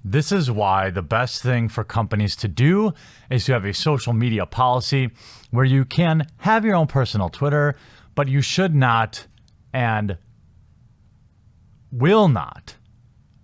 This is why the best thing for companies to do is to have a social media policy where you can have your own personal Twitter, but you should not and will not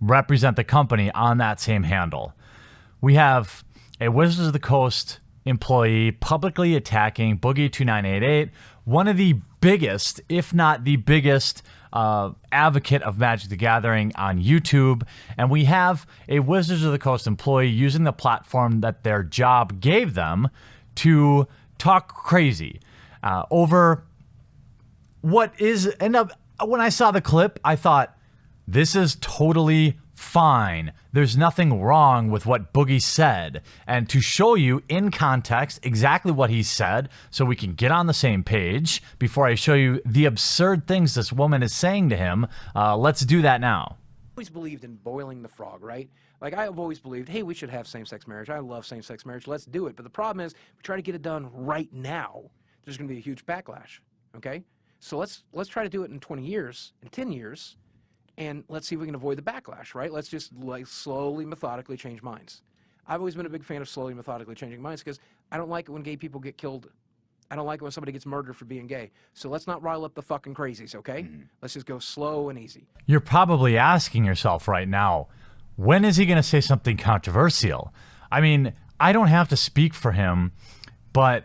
represent the company on that same handle. We have a Wizards of the Coast employee publicly attacking Boogie2988, one of the biggest, if not the biggest, advocate of Magic the Gathering on YouTube. And we have a Wizards of the Coast employee using the platform that their job gave them to talk crazy over what is, and when I saw the clip, I thought, this is totally fine. There's nothing wrong with what Boogie said. And to show you in context exactly what he said so we can get on the same page before I show you the absurd things this woman is saying to him, let's do that now. I always believed in boiling the frog, right? Like, I've always believed, hey, we should have same-sex marriage. I love same-sex marriage. Let's do it. But the problem is, we try to get it done right now, there's going to be a huge backlash, okay? So let's try to do it in 20 years, in 10 years, and let's see if we can avoid the backlash, right? Let's just like slowly, methodically change minds. I've always been a big fan of slowly, methodically changing minds because I don't like it when gay people get killed. I don't like it when somebody gets murdered for being gay. So let's not rile up the fucking crazies, okay? Let's just go slow and easy. You're probably asking yourself right now, when is he going to say something controversial? I mean, I don't have to speak for him, but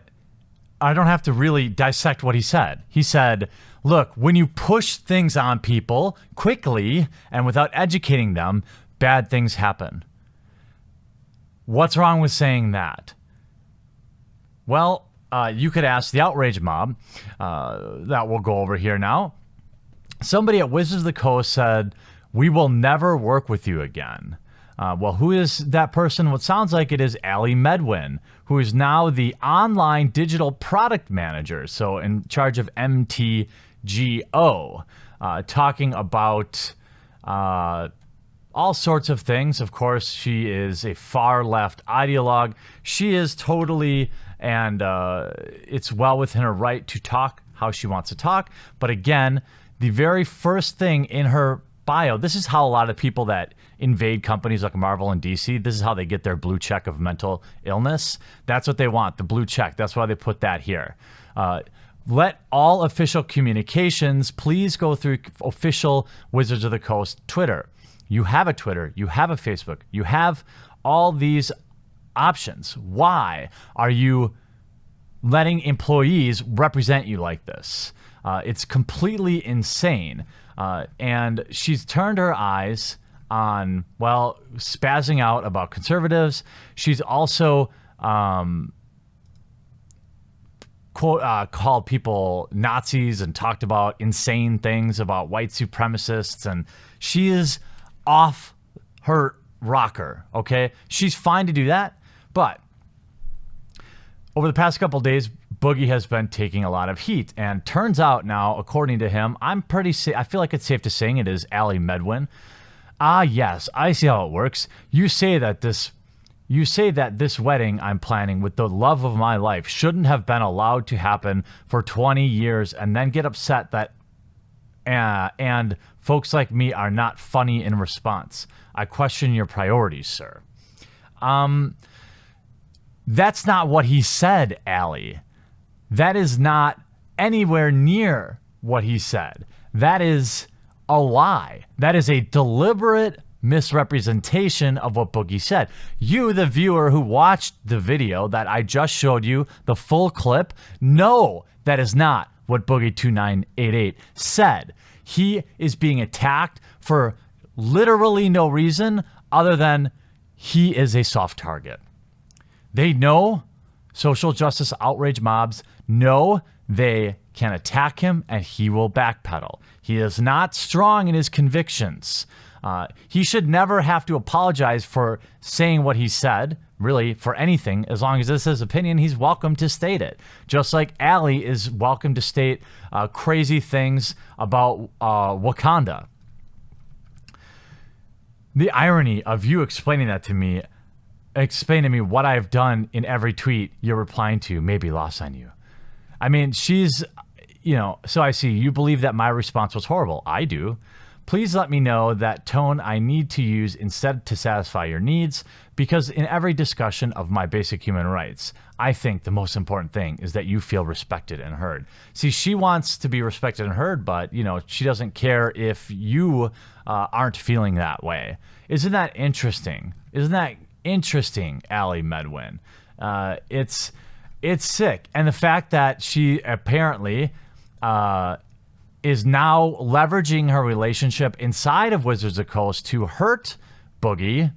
I don't have to really dissect what he said. He said, look, when you push things on people quickly and without educating them, bad things happen. What's wrong with saying that? Well, you could ask the outrage mob that we'll go over here now. Somebody at Wizards of the Coast said, we will never work with you again. Well, who is that person? Well, it sounds like it is Ali Medwin, who is now the online digital product manager, so in charge of MTGO, talking about all sorts of things. Of course, she is a far-left ideologue. She is totally, and it's well within her right to talk how she wants to talk. But again, the very first thing in her bio, this is how a lot of people that invade companies like Marvel and DC, this is how they get their blue check of mental illness. That's what they want, the blue check. That's why they put that here. Let all official communications please go through official Wizards of the Coast Twitter. You have a Twitter, you have a Facebook, you have all these options. Why are you letting employees represent you like this? It's completely insane. And she's turned her eyes on, well, spazzing out about conservatives. She's also called people Nazis and talked about insane things about white supremacists. And she is off her rocker, okay? She's fine to do that. But over the past couple of days, Boogie has been taking a lot of heat, and turns out now, according to him, I feel like it's safe to say it is Ali Medwin. Ah, yes, I see how it works. You say that this wedding I'm planning with the love of my life shouldn't have been allowed to happen for 20 years, and then get upset that and folks like me are not funny in response. I question your priorities, sir. That's not what he said, Ali. That is not anywhere near what he said. That is a lie. That is a deliberate misrepresentation of what Boogie said. You, the viewer who watched the video that I just showed you, the full clip, no, that is not what Boogie2988 said. He is being attacked for literally no reason other than he is a soft target. They know, social justice outrage mobs know they can attack him and he will backpedal. He is not strong in his convictions. He should never have to apologize for saying what he said, really, for anything. As long as this is his opinion, he's welcome to state it. Just like Ali is welcome to state crazy things about Wakanda. The irony of you explaining that to me, explain to me what I've done in every tweet you're replying to may be lost on you. I mean, she's, so I see you believe that my response was horrible. I do. Please let me know that tone I need to use instead to satisfy your needs, because in every discussion of my basic human rights, I think the most important thing is that you feel respected and heard. See, she wants to be respected and heard, but, she doesn't care if you aren't feeling that way. Isn't that interesting? Isn't that interesting, Allie Medwin? It's sick. And the fact that she apparently is now leveraging her relationship inside of Wizards of the Coast to hurt Boogie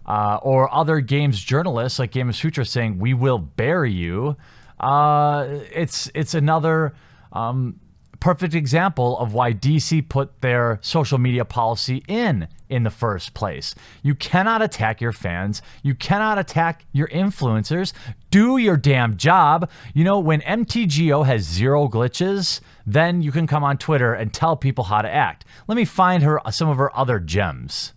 or other games journalists like Game of Future saying, we will bury you. It's another perfect example of why DC put their social media policy in the first place. You cannot attack your fans. You cannot attack your influencers. Do your damn job. When MTGO has 0 glitches, then you can come on Twitter and tell people how to act. Let me find some of her other gems.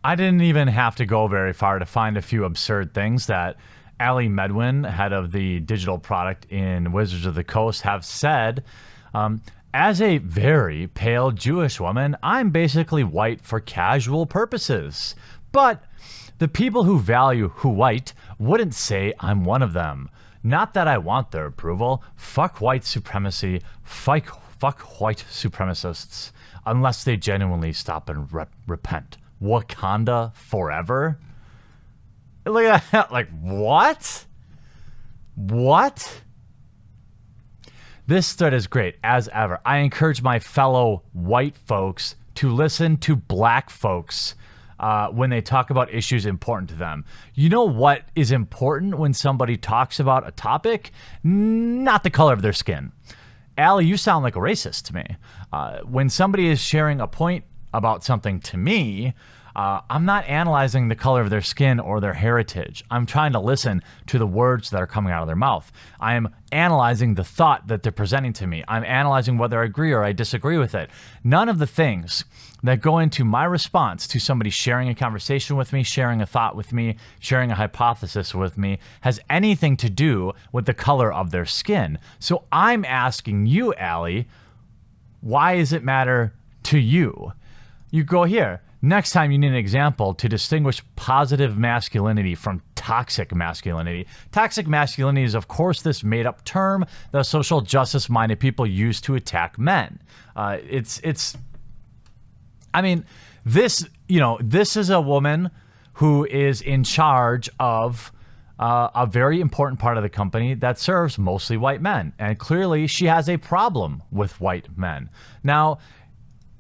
I didn't even have to go very far to find a few absurd things that Allie Medwin, head of the digital product in Wizards of the Coast, have said. As a very pale Jewish woman, I'm basically white for casual purposes. But the people who value who white wouldn't say I'm one of them. Not that I want their approval. Fuck white supremacy. Fuck white supremacists. Unless they genuinely stop and repent. Wakanda forever? Look at that. Like, what? What? This thread is great, as ever. I encourage my fellow white folks to listen to black folks when they talk about issues important to them. You know what is important when somebody talks about a topic? Not the color of their skin. Allie, you sound like a racist to me. When somebody is sharing a point about something to me, I'm not analyzing the color of their skin or their heritage. I'm trying to listen to the words that are coming out of their mouth. I'm analyzing the thought that they're presenting to me. I'm analyzing whether I agree or I disagree with it. None of the things that go into my response to somebody sharing a conversation with me, sharing a thought with me, sharing a hypothesis with me, has anything to do with the color of their skin. So I'm asking you, Allie, why does it matter to you? You go here. Next time you need an example to distinguish positive masculinity from toxic masculinity. Toxic masculinity is, of course, this made-up term that social justice-minded people use to attack men. This is a woman who is in charge of a very important part of the company that serves mostly white men. And clearly, she has a problem with white men. Now,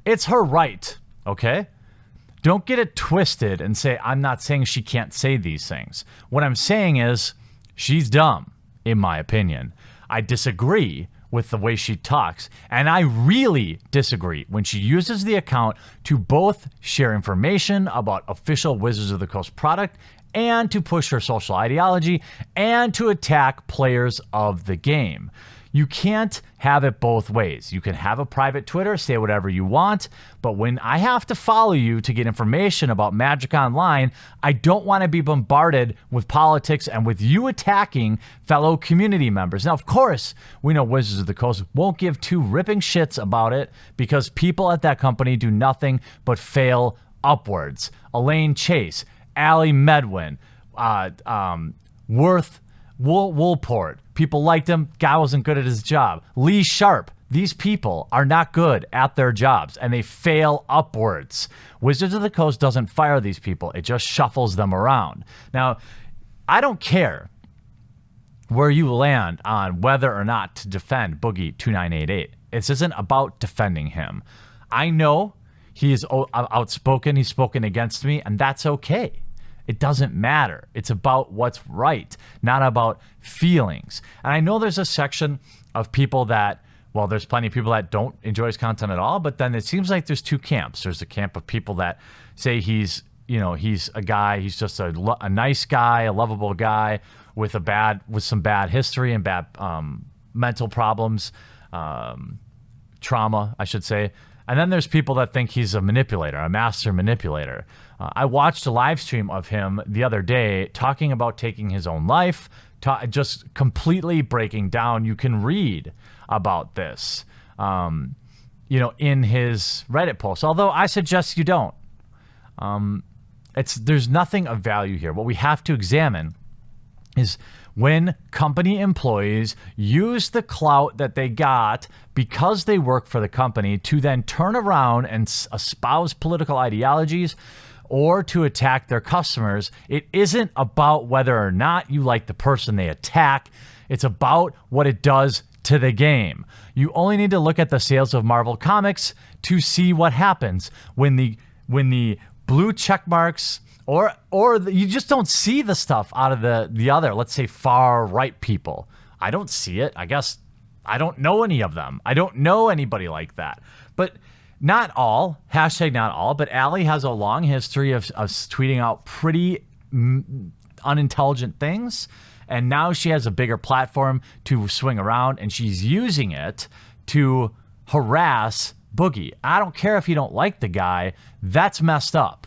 it's her right, okay? Don't get it twisted and say, I'm not saying she can't say these things. What I'm saying is, she's dumb, in my opinion. I disagree with the way she talks, and I really disagree when she uses the account to both share information about official Wizards of the Coast product and to push her social ideology and to attack players of the game. You can't have it both ways. You can have a private Twitter, say whatever you want, but when I have to follow you to get information about Magic Online, I don't want to be bombarded with politics and with you attacking fellow community members. Now, of course, we know Wizards of the Coast won't give two ripping shits about it because people at that company do nothing but fail upwards. Elaine Chase, Allie Medwin, Worth Woolport. People liked him. Guy wasn't good at his job. Lee Sharp. These people are not good at their jobs, and they fail upwards. Wizards of the Coast doesn't fire these people. It just shuffles them around. Now, I don't care where you land on whether or not to defend Boogie 2988. This isn't about defending him. I know he is outspoken. He's spoken against me, and that's okay. It doesn't matter. It's about what's right, not about feelings. And I know there's a section of people that, well, there's plenty of people that don't enjoy his content at all, but then it seems like there's two camps. There's the camp of people that say he's a guy, he's just a nice guy, a lovable guy with some bad history and bad mental problems, trauma, I should say. And then there's people that think he's a manipulator, a master manipulator. I watched a live stream of him the other day talking about taking his own life, just completely breaking down. You can read about this. in his Reddit post. Although I suggest you don't. There's nothing of value here. What we have to examine is when company employees use the clout that they got because they work for the company to then turn around and espouse political ideologies or to attack their customers. It isn't about whether or not you like the person they attack. It's about what it does to the game. You only need to look at the sales of Marvel Comics to see what happens when the blue check marks you just don't see the stuff out of the other, let's say, far right people. I don't see it. I guess I don't know any of them. I don't know anybody like that. But not all, hashtag not all, but Allie has a long history of tweeting out pretty unintelligent things. And now she has a bigger platform to swing around, and she's using it to harass Boogie. I don't care if you don't like the guy. That's messed up.